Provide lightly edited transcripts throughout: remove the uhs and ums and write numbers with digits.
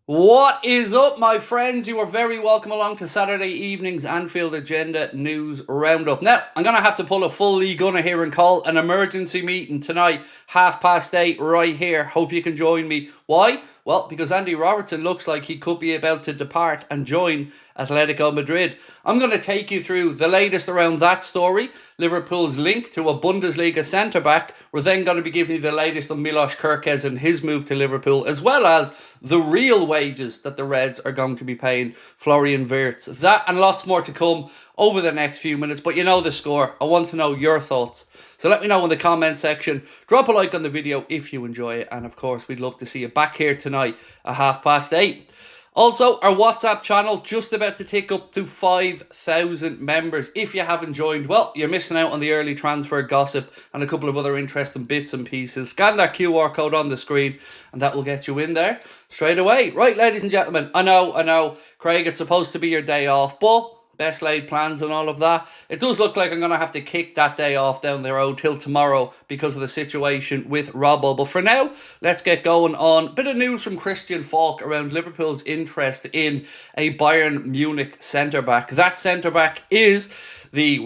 What is up, my friends? You are very welcome along to Saturday evening's Anfield Agenda News Roundup. Now, I'm going to have to pull a full Lee Gunner here and call an emergency meeting tonight, 8:30 right here. Hope you can join me. Why? Well, because Andy Robertson looks like he could be about to depart and join Atletico Madrid. I'm going to take you through the latest around that story, Liverpool's link to a Bundesliga centre-back. We're then going to be giving you the latest on Milos Kerkez and his move to Liverpool, as well as the real wages that the Reds are going to be paying Florian Wirtz. That and lots more to come over the next few minutes, but you know the score. I want to know your thoughts. So let me know in the comment section. Drop a like on the video if you enjoy it, and of course we'd love to see you back here tonight at 8:30. Also, our WhatsApp channel just about to tick up to 5,000 members. If you haven't joined, well, you're missing out on the early transfer gossip and a couple of other interesting bits and pieces. Scan that QR code on the screen and that will get you in there straight away. Right, ladies and gentlemen, I know, Craig, it's supposed to be your day off, but best laid plans and all of that. It does look like I'm going to have to kick that day off down the road till tomorrow because of the situation with ROBBO. But for now, let's get going on a bit of news from Christian Falk around Liverpool's interest in a Bayern Munich centre-back. That centre-back is the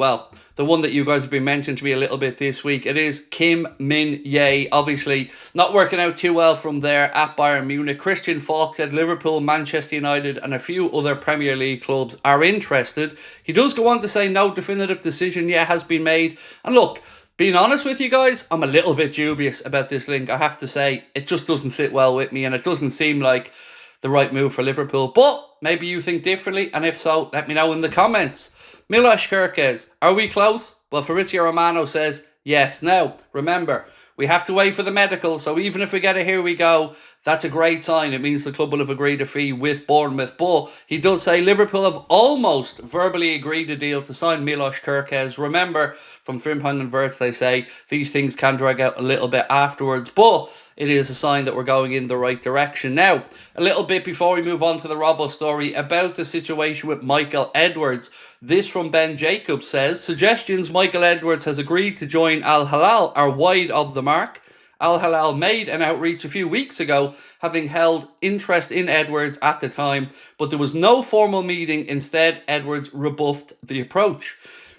one that you guys have been mentioning to me a little bit this week. It is Kim Min-jae. Obviously, not working out too well from there at Bayern Munich. Christian Falk said Liverpool, Manchester United and a few other Premier League clubs are interested. He does go on to say no definitive decision yet has been made. And look, being honest with you guys, I'm a little bit dubious about this link. I have to say, it just doesn't sit well with me and it doesn't seem like the right move for Liverpool. But maybe you think differently, and if so, let me know in the comments. Milos Kerkez, are we close? Well, Fabrizio Romano says yes. Now, remember, we have to wait for the medical, so even if we get a here we go, that's a great sign. It means the club will have agreed a fee with Bournemouth. But he does say Liverpool have almost verbally agreed a deal to sign Milos Kerkez. Remember, from Frimpong and Wirtz, they say these things can drag out a little bit afterwards, but it is a sign that we're going in the right direction. Now, a little bit before we move on to the ROBBO story about the situation with Michael Edwards. This from Ben Jacobs says, suggestions Michael Edwards has agreed to join Al Hilal are wide of the mark. Al Hilal made an outreach a few weeks ago, having held interest in Edwards at the time, but there was no formal meeting. Instead, Edwards rebuffed the approach.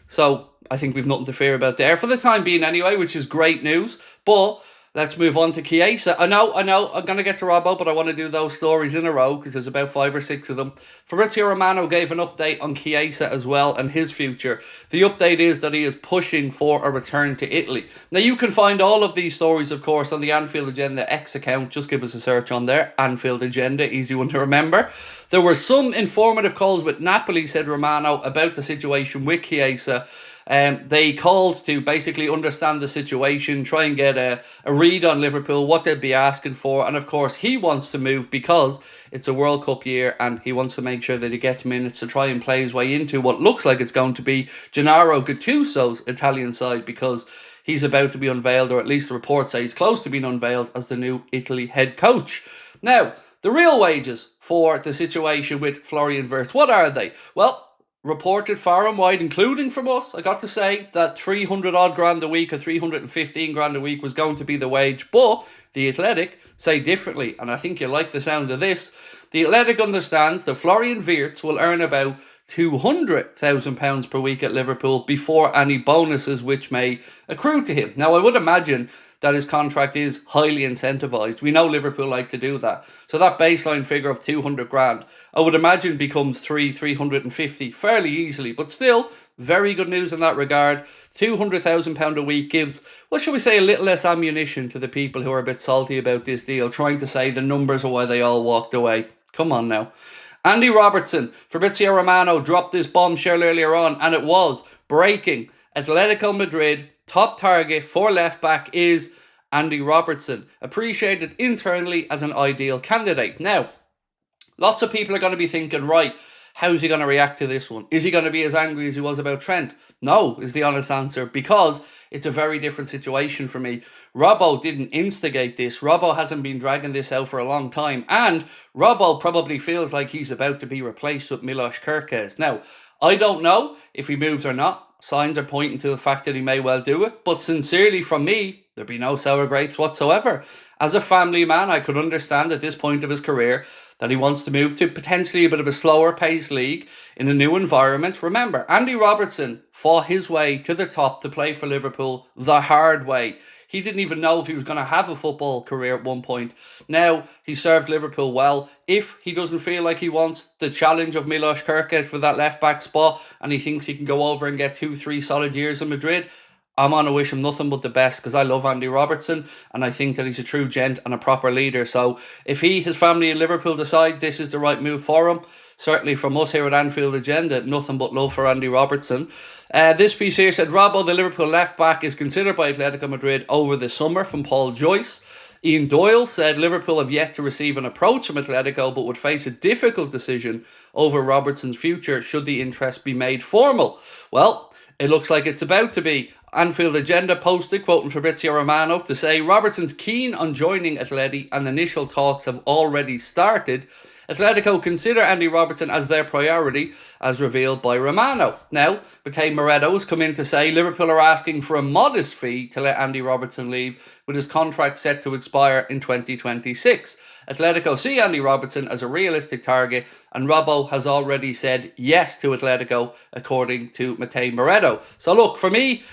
So I think we've nothing to fear about there for the time being anyway, which is great news. But let's move on to CHIESA. I know, I'm going to get to ROBBO, but I want to do those stories in a row because there's about 5 or 6 of them. Fabrizio Romano gave an update on CHIESA as well and his future. The update is that he is pushing for a return to Italy. Now, you can find all of these stories, of course, on the Anfield Agenda X account. Just give us a search on there. Anfield Agenda, easy one to remember. There were some informative calls with Napoli, said Romano, about the situation with CHIESA. They called to basically understand the situation, try and get a read on Liverpool, what they'd be asking for, and of course he wants to move because it's a World Cup year and he wants to make sure that he gets minutes to try and play his way into what looks like it's going to be Gennaro Gattuso's Italian side, because he's about to be unveiled, or at least the reports say he's close to being unveiled as the new Italy head coach. Now, the real wages for the situation with Florian Wirtz, what are they? Well, reported far and wide, including from us, I got to say that 300 odd grand a week or 315 grand a week was going to be the wage, but the Athletic say differently, and I think you like the sound of this. The Athletic understands that Florian Wirtz will earn about £200,000 per week at Liverpool before any bonuses which may accrue to him. Now, I would imagine that his contract is highly incentivised. We know Liverpool like to do that. So that baseline figure of 200 grand, I would imagine becomes 350 fairly easily. But still, very good news in that regard. £200,000 a week gives, what shall we say, a little less ammunition to the people who are a bit salty about this deal, trying to say the numbers are why they all walked away. Come on now. Andy Robertson, Fabrizio Romano dropped this bombshell earlier on, and it was breaking. Atletico Madrid top target for left back is Andy Robertson, appreciated internally as an ideal candidate. Now, lots of people are going to be thinking, right, how's he going to react to this one? Is he going to be as angry as he was about Trent? No, is the honest answer, because it's a very different situation for me. ROBBO didn't instigate this. ROBBO hasn't been dragging this out for a long time, and ROBBO probably feels like he's about to be replaced with Milos Kerkez. Now, I don't know if he moves or not. Signs are pointing to the fact that he may well do it, but sincerely from me, there'd be no sour grapes whatsoever. As a family man, I could understand at this point of his career that he wants to move to potentially a bit of a slower paced league in a new environment. Remember, Andy Robertson fought his way to the top to play for Liverpool the hard way. He didn't even know if he was going to have a football career at one point. Now, he served Liverpool well. If he doesn't feel like he wants the challenge of Milos Kerkez for that left-back spot and he thinks he can go over and get 2-3 solid years in Madrid, I'm going to wish him nothing but the best because I love Andy Robertson and I think that he's a true gent and a proper leader. So if his family in Liverpool decide this is the right move for him, certainly from us here at Anfield Agenda, nothing but love for Andy Robertson. This piece here said, Robbo, the Liverpool left-back, is considered by Atletico Madrid over the summer, from Paul Joyce. Ian Doyle said Liverpool have yet to receive an approach from Atletico but would face a difficult decision over Robertson's future should the interest be made formal. Well, it looks like it's about to be. Anfield Agenda posted, quoting Fabrizio Romano, to say Robertson's keen on joining Atleti and initial talks have already started. Atletico consider Andy Robertson as their priority, as revealed by Romano. Now, Matej Moretto has come in to say Liverpool are asking for a modest fee to let Andy Robertson leave, with his contract set to expire in 2026. Atletico see Andy Robertson as a realistic target, and Robbo has already said yes to Atletico, according to Matej Moretto. So look, for me,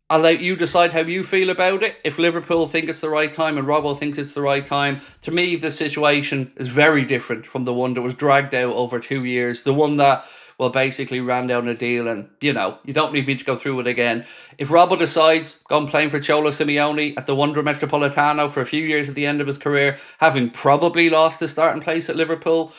I'll let you decide how you feel about it. If Liverpool think it's the right time and Robbo thinks it's the right time, to me, the situation is very different from the one that was dragged out over 2 years. The one that, well, basically ran down a deal and, you don't need me to go through it again. If Robbo decides on playing for Cholo Simeone at the Wonder Metropolitano for a few years at the end of his career, having probably lost his starting place at Liverpool,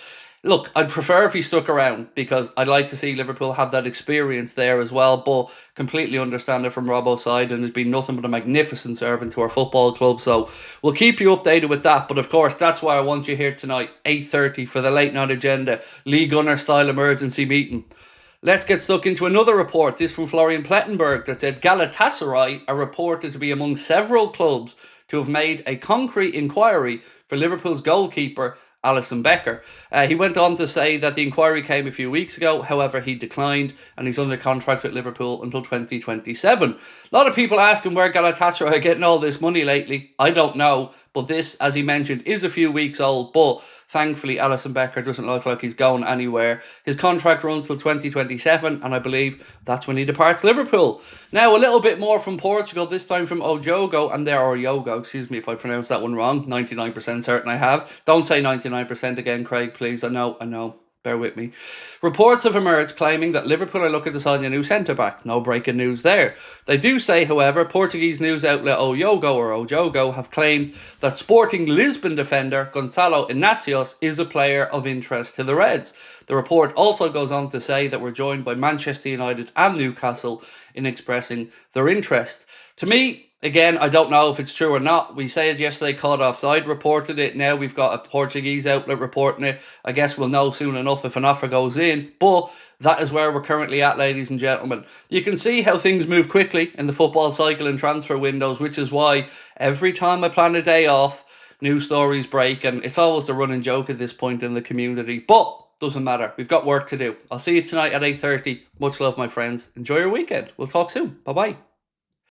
look, I'd prefer if he stuck around because I'd like to see Liverpool have that experience there as well, but completely understand it from Robbo's side, and has been nothing but a magnificent servant to our football club. So we'll keep you updated with that. But of course, that's why I want you here tonight, 8:30 for the late night agenda, League Gunner style emergency meeting. Let's get stuck into another report. This from Florian Plettenberg that said Galatasaray are reported to be among several clubs to have made a concrete inquiry for Liverpool's goalkeeper Alisson Becker. He went on to say that the inquiry came a few weeks ago, however he declined and he's under contract with Liverpool until 2027. A lot of people asking where Galatasaray are getting all this money lately. I don't know, but this, as he mentioned, is a few weeks old, but thankfully Alisson Becker doesn't look like he's going anywhere. His contract runs till 2027 and I believe that's when he departs Liverpool. Now a little bit more from Portugal, this time from Ojogo and there, or Yogo, excuse me if I pronounced that one wrong, 99% certain I have. Don't say 99% again, Craig, please. I know. Bear with me. Reports have emerged claiming that Liverpool are looking to sign a new centre-back. No breaking news there. They do say, however, Portuguese news outlet Ojogo have claimed that Sporting Lisbon defender Gonçalo Inácios is a player of interest to the Reds. The report also goes on to say that we're joined by Manchester United and Newcastle in expressing their interest. To me, again, I don't know if it's true or not. We said yesterday Caught Offside reported it. Now we've got a Portuguese outlet reporting it. I guess we'll know soon enough if an offer goes in. But that is where we're currently at, ladies and gentlemen. You can see how things move quickly in the football cycle and transfer windows, which is why every time I plan a day off, new stories break. And it's always the running joke at this point in the community. But doesn't matter. We've got work to do. I'll see you tonight at 8:30. Much love, my friends. Enjoy your weekend. We'll talk soon. Bye-bye.